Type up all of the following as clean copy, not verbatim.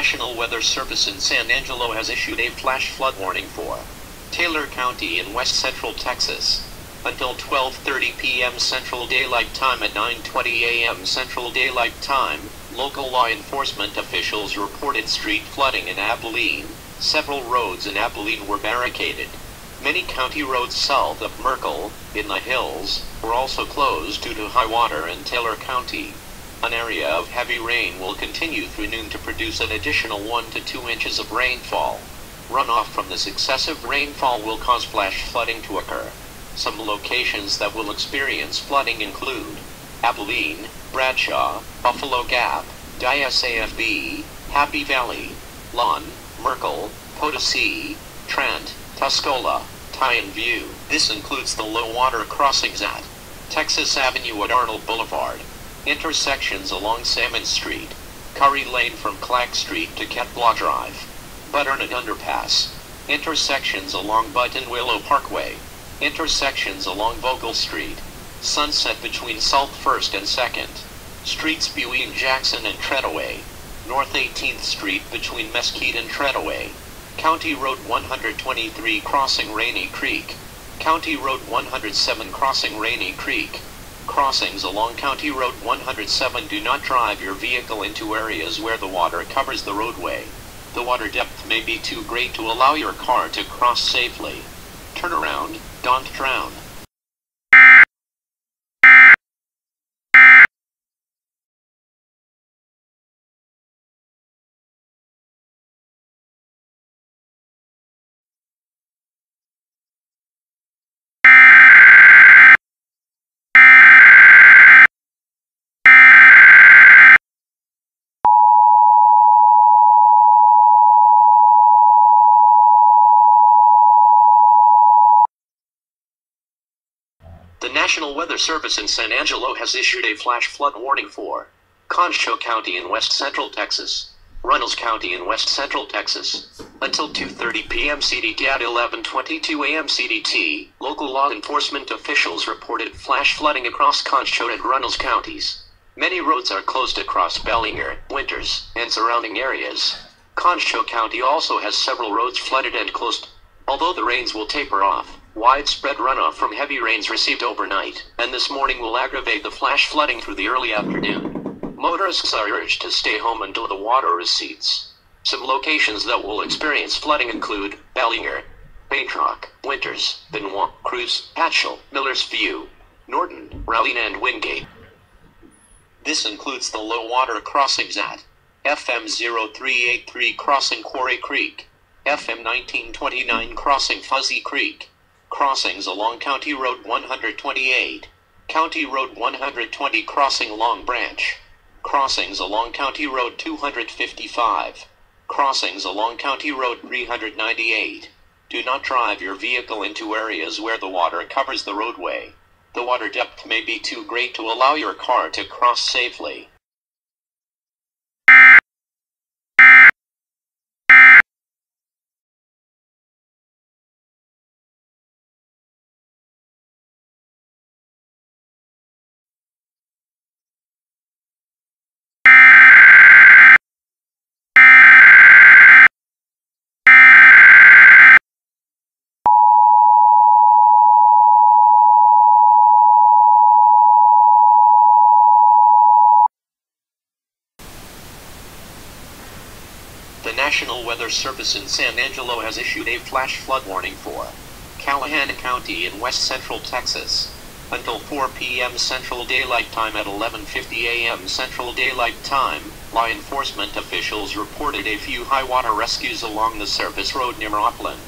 National Weather Service in San Angelo has issued a flash flood warning for Taylor County in west central Texas. Until 12:30 p.m. Central Daylight Time at 9:20 a.m. Central Daylight Time, local law enforcement officials reported street flooding in Abilene. Several roads in Abilene were barricaded. Many county roads south of Merkel, in the hills, were also closed due to high water in Taylor County. An area of heavy rain will continue through noon to produce an additional 1 to 2 inches of rainfall. Runoff from this excessive rainfall will cause flash flooding to occur. Some locations that will experience flooding include Abilene, Bradshaw, Buffalo Gap, DSAFB, Happy Valley, Lon, Merkel, Potosi, Trent, Tuscola, Tyen View. This includes the low water crossings at Texas Avenue at Arnold Boulevard, intersections along Salmon Street, Curry Lane from Clark Street to Ketblaw Drive, Butternut Underpass, intersections along Butt and Willow Parkway, intersections along Vogel Street, Sunset between South 1st and 2nd, streets between Jackson and Treadaway, North 18th Street between Mesquite and Treadaway, County Road 123 crossing Rainy Creek, County Road 107 crossing Rainy Creek. Crossings along County Road 107. Do not drive your vehicle into areas where the water covers the roadway. The water depth may be too great to allow your car to cross safely. Turn around, don't drown. The National Weather Service in San Angelo has issued a flash flood warning for Concho County in west central Texas, Runnels County in west central Texas. Until 2:30 p.m. CDT at 11:22 a.m. CDT, local law enforcement officials reported flash flooding across Concho and Runnels counties. Many roads are closed across Bellinger, Winters, and surrounding areas. Concho County also has several roads flooded and closed. Although the rains will taper off, widespread runoff from heavy rains received overnight and this morning will aggravate the flash flooding through the early afternoon. Motorists are urged to stay home until the water recedes. Some locations that will experience flooding include Bellinger, Paint Rock, Winters, Benoit, Cruz, Hatchell, Miller's View, Norton, Raleigh, and Wingate. This includes the low water crossings at FM 0383 crossing Quarry Creek, FM 1929 crossing Fuzzy Creek, crossings along County Road 128, County Road 120 crossing Long Branch, crossings along County Road 255, crossings along County Road 398. Do not drive your vehicle into areas where the water covers the roadway. The water depth may be too great to allow your car to cross safely. The National Weather Service in San Angelo has issued a flash flood warning for Callahan County in west central Texas. Until 4 p.m. Central Daylight Time at 11:50 a.m. Central Daylight Time, law enforcement officials reported a few high water rescues along the service road near Upland.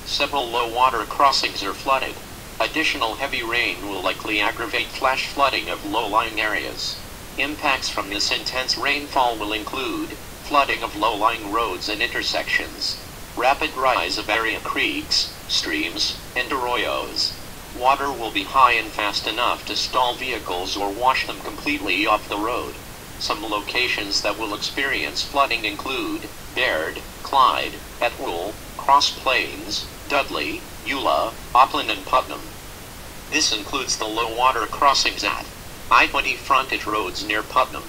Several low water crossings are flooded. Additional heavy rain will likely aggravate flash flooding of low-lying areas. Impacts from this intense rainfall will include flooding of low-lying roads and intersections, rapid rise of area creeks, streams, and arroyos. Water will be high and fast enough to stall vehicles or wash them completely off the road. Some locations that will experience flooding include Baird, Clyde, Etwool, Cross Plains, Dudley, Eula, Upland, and Putnam. This includes the low water crossings at I-20 frontage roads near Putnam,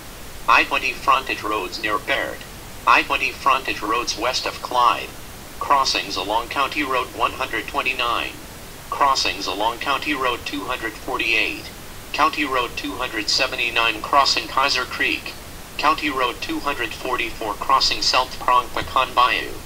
I-20 frontage roads near Baird, I-20 frontage roads west of Clyde. Crossings along County Road 129. Crossings along County Road 248. County Road 279 crossing Kaiser Creek. County Road 244 crossing South Prong Pecan Bayou.